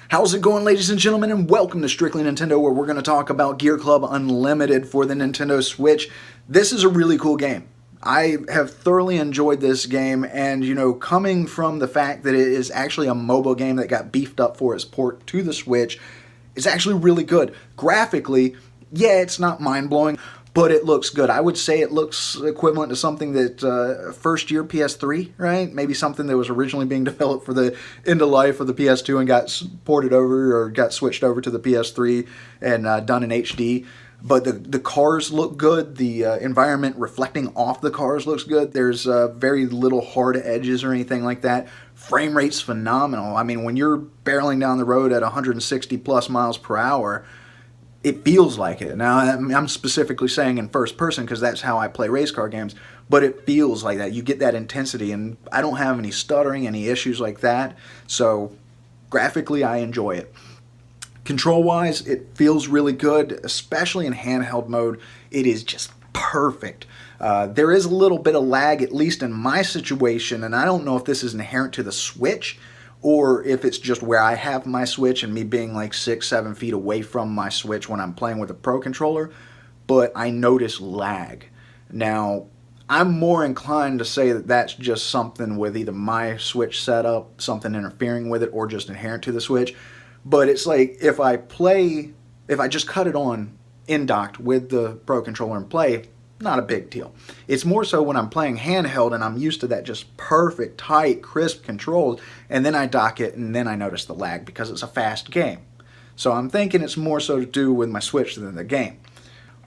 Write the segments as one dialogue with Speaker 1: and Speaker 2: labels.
Speaker 1: How's it going, ladies and gentlemen, and welcome to Strictly Nintendo, where we're going to talk about Gear.Club Unlimited for the Nintendo Switch. This is a really cool game. I have thoroughly enjoyed this game, and coming from the fact that it is actually a mobile game that got beefed up for its port to the Switch, it's actually really good. Graphically, yeah, it's not mind-blowing, but it looks good. I would say it looks equivalent to something that first year PS3, right? Maybe something that was originally being developed for the end of life of the PS2 and got ported over or got switched over to the PS3 and done in HD. But the cars look good. The environment reflecting off the cars looks good. There's very little hard edges or anything like that. Frame rate's phenomenal. I mean, when you're barreling down the road at 160 plus miles per hour, it feels like it. Now, I'm specifically saying in first person because that's how I play race car games, but it feels like that. You get that intensity, and I don't have any stuttering, any issues like that, so graphically I enjoy it. Control-wise, it feels really good, especially in handheld mode. It is just perfect. There is a little bit of lag, at least in my situation, and I don't know if this is inherent to the Switch, or if it's just where I have my Switch and me being like 6-7 feet away from my Switch when I'm playing with a Pro Controller, but I notice lag. Now, I'm more inclined to say that that's just something with either my Switch setup, something interfering with it, or just inherent to the Switch. But it's like if I just cut it on in-docked with the Pro Controller and play, not a big deal. It's more so when I'm playing handheld and I'm used to that just perfect, tight, crisp controls, and then I dock it and then I notice the lag because it's a fast game. So I'm thinking it's more so to do with my Switch than the game.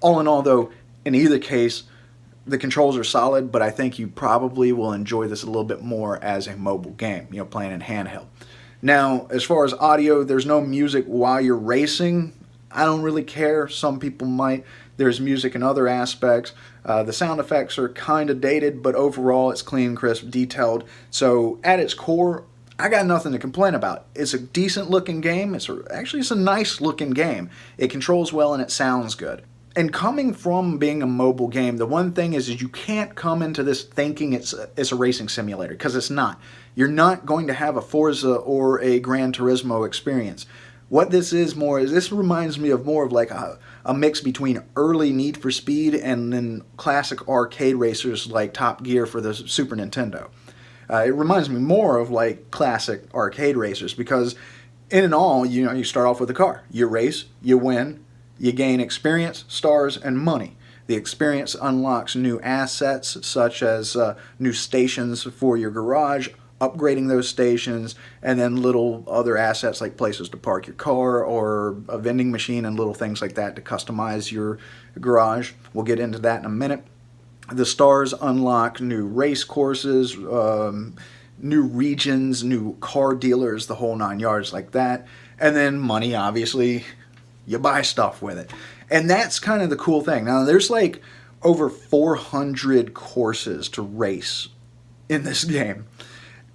Speaker 1: All in all, though, in either case, the controls are solid, but I think you probably will enjoy this a little bit more as a mobile game, playing in handheld. Now, as far as audio, there's no music while you're racing. I don't really care. Some people might. There's music in other aspects. The sound effects are kind of dated, but overall it's clean, crisp, detailed. So at its core, I got nothing to complain about. It's a decent looking game. It's a nice looking game. It controls well and it sounds good. And coming from being a mobile game, the one thing is you can't come into this thinking it's a racing simulator, because it's not. You're not going to have a Forza or a Gran Turismo experience. What this is more is, this reminds me of more of like a mix between early Need for Speed and then classic arcade racers like Top Gear for the Super Nintendo. It reminds me more of like classic arcade racers because in and all, you start off with a car. You race, you win, you gain experience, stars, and money. The experience unlocks new assets such as new stations for your garage, upgrading those stations, and then little other assets like places to park your car or a vending machine and little things like that to customize your garage. We'll get into that in a minute. The stars unlock new race courses, new regions, new car dealers, the whole 9 yards like that. And then money, obviously, you buy stuff with it. And that's kind of the cool thing. Now, there's like over 400 courses to race in this game.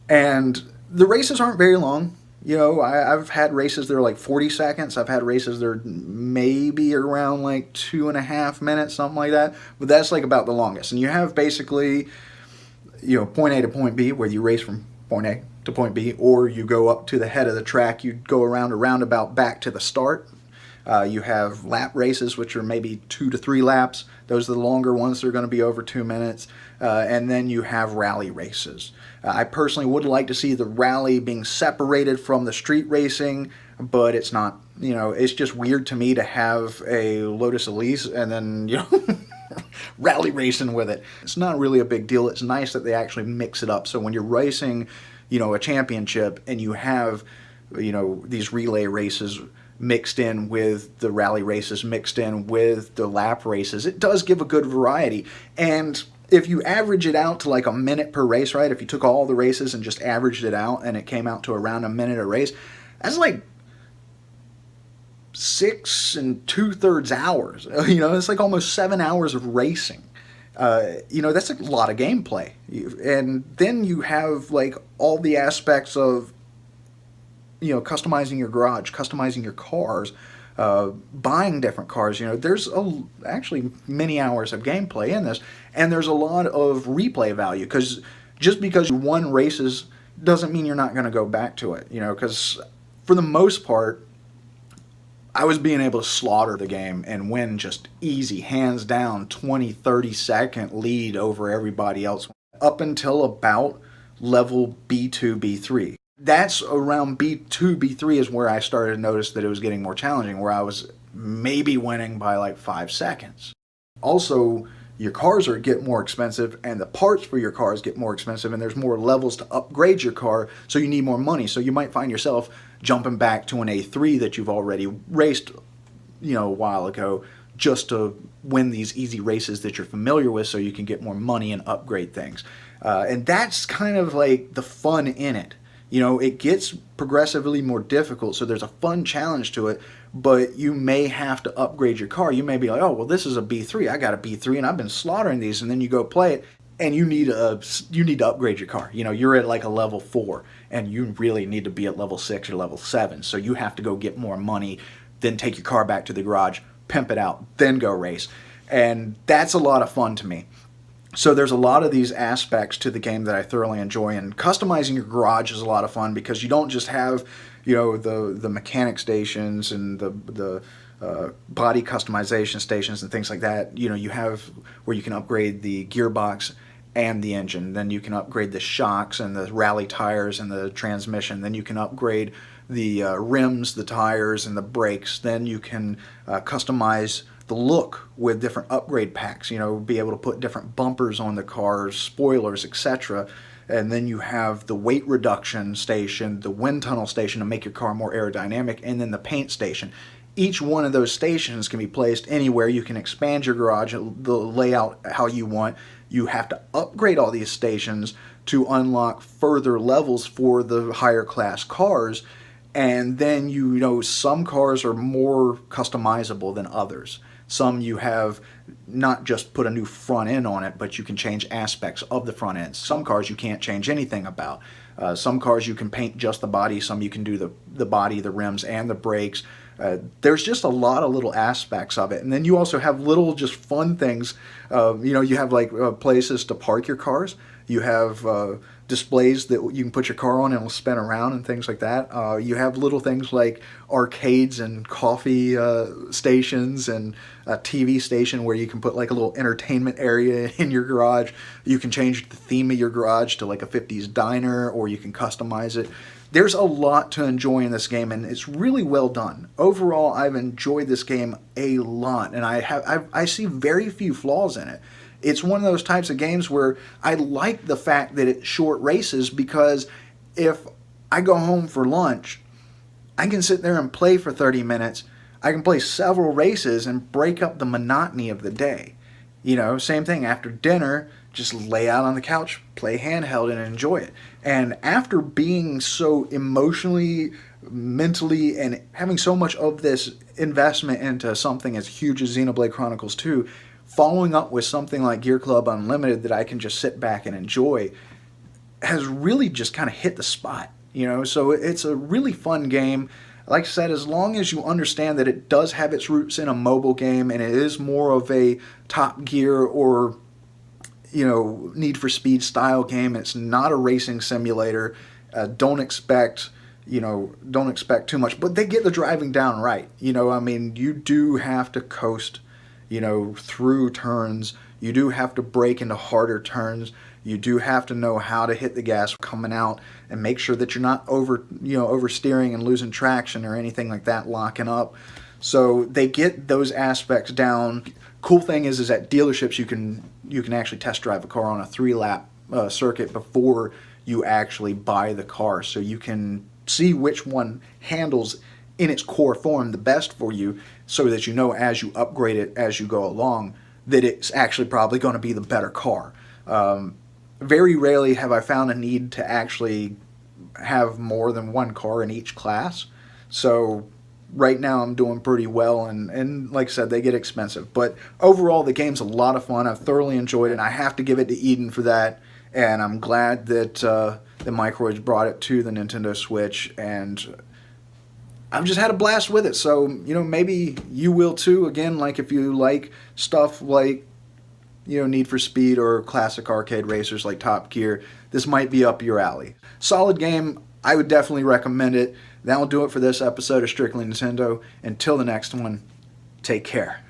Speaker 1: And the races aren't very long. I've had races that are like 40 seconds. I've had races that are maybe around like 2.5 minutes, something like that. But that's like about the longest. And you have basically, point A to point B, where you race from point A to point B, or you go up to the head of the track. You go around a roundabout back to the start. You have lap races, which are maybe 2 to 3 laps. Those are the longer ones. They're going to be over 2 minutes. And then you have rally races. I personally would like to see the rally being separated from the street racing, but it's not. It's just weird to me to have a Lotus Elise and then, rally racing with it. It's not really a big deal. It's nice that they actually mix it up. So when you're racing, a championship and you have, these relay races mixed in with the rally races, mixed in with the lap races, it does give a good variety. And if you average it out to like a minute per race, right? If you took all the races and just averaged it out and it came out to around a minute a race, that's like 6 2/3 hours. It's like almost 7 hours of racing. That's a lot of gameplay. And then you have like all the aspects of customizing your garage, customizing your cars, buying different cars. There's actually many hours of gameplay in this, and there's a lot of replay value, because just because you won races doesn't mean you're not going to go back to it. Because for the most part, I was being able to slaughter the game and win just easy, hands down, 20, 30-second lead over everybody else up until about level B2, B3. That's around B2, B3 is where I started to notice that it was getting more challenging, where I was maybe winning by like 5 seconds. Also, your cars get more expensive, and the parts for your cars get more expensive, and there's more levels to upgrade your car, so you need more money. So you might find yourself jumping back to an A3 that you've already raced, a while ago, just to win these easy races that you're familiar with, so you can get more money and upgrade things. And that's kind of like the fun in it. It gets progressively more difficult, so there's a fun challenge to it, but you may have to upgrade your car. You may be like, oh, well, this is a B3. I got a B3, and I've been slaughtering these, and then you go play it, and you need to upgrade your car. You're at like a level 4, and you really need to be at level 6 or level 7, so you have to go get more money, then take your car back to the garage, pimp it out, then go race. And that's a lot of fun to me. So there's a lot of these aspects to the game that I thoroughly enjoy, and customizing your garage is a lot of fun because you don't just have, the mechanic stations and the body customization stations and things like that. You have where you can upgrade the gearbox and the engine. Then you can upgrade the shocks and the rally tires and the transmission. Then you can upgrade the rims, the tires, and the brakes. Then you can customize the look with different upgrade packs, be able to put different bumpers on the cars, spoilers, etc. And then you have the weight reduction station, the wind tunnel station to make your car more aerodynamic, and then the paint station. Each one of those stations can be placed anywhere. You can expand your garage, the layout how you want. You have to upgrade all these stations to unlock further levels for the higher class cars. And then, some cars are more customizable than others. Some you have not just put a new front end on it, but you can change aspects of the front end. Some cars you can't change anything about. Some cars you can paint just the body. Some you can do the body, the rims, and the brakes. There's just a lot of little aspects of it. And then you also have little just fun things. You have like places to park your cars. You have displays that you can put your car on and it'll spin around and things like that. You have little things like arcades and coffee stations and a TV station where you can put like a little entertainment area in your garage. You can change the theme of your garage to like a 50s diner, or you can customize it. There's a lot to enjoy in this game, and it's really well done. Overall, I've enjoyed this game a lot, and I see very few flaws in it. It's one of those types of games where I like the fact that it's short races, because if I go home for lunch, I can sit there and play for 30 minutes. I can play several races and break up the monotony of the day. Same thing after dinner, just lay out on the couch, play handheld, and enjoy it. And after being so emotionally, mentally, and having so much of this investment into something as huge as Xenoblade Chronicles 2, following up with something like Gear.Club Unlimited that I can just sit back and enjoy has really just kind of hit the spot. So it's a really fun game. Like I said, as long as you understand that it does have its roots in a mobile game and it is more of a Top Gear or Need for Speed style game, it's not a racing simulator. Don't expect too much, but they get the driving down right. You do have to coast through turns. You do have to brake into harder turns. You do have to know how to hit the gas coming out and make sure that you're not oversteering and losing traction or anything like that, locking up. So they get those aspects down. Cool thing is at dealerships you can actually test drive a car on a 3-lap circuit before you actually buy the car, so you can see which one handles in its core form the best for you, so that as you upgrade it as you go along that it's actually probably going to be the better car. Very rarely have I found a need to actually have more than one car in each class. So right now I'm doing pretty well, and like I said, they get expensive. But overall, the game's a lot of fun. I've thoroughly enjoyed it, and I have to give it to Eden for that. And I'm glad that the Microids brought it to the Nintendo Switch, and I've just had a blast with it. So, maybe you will too. Again, like if you like stuff like Need for Speed or classic arcade racers like Top Gear, this might be up your alley. Solid game. I would definitely recommend it. that'll do it for this episode of Strictly Nintendo. Until the next one, take care.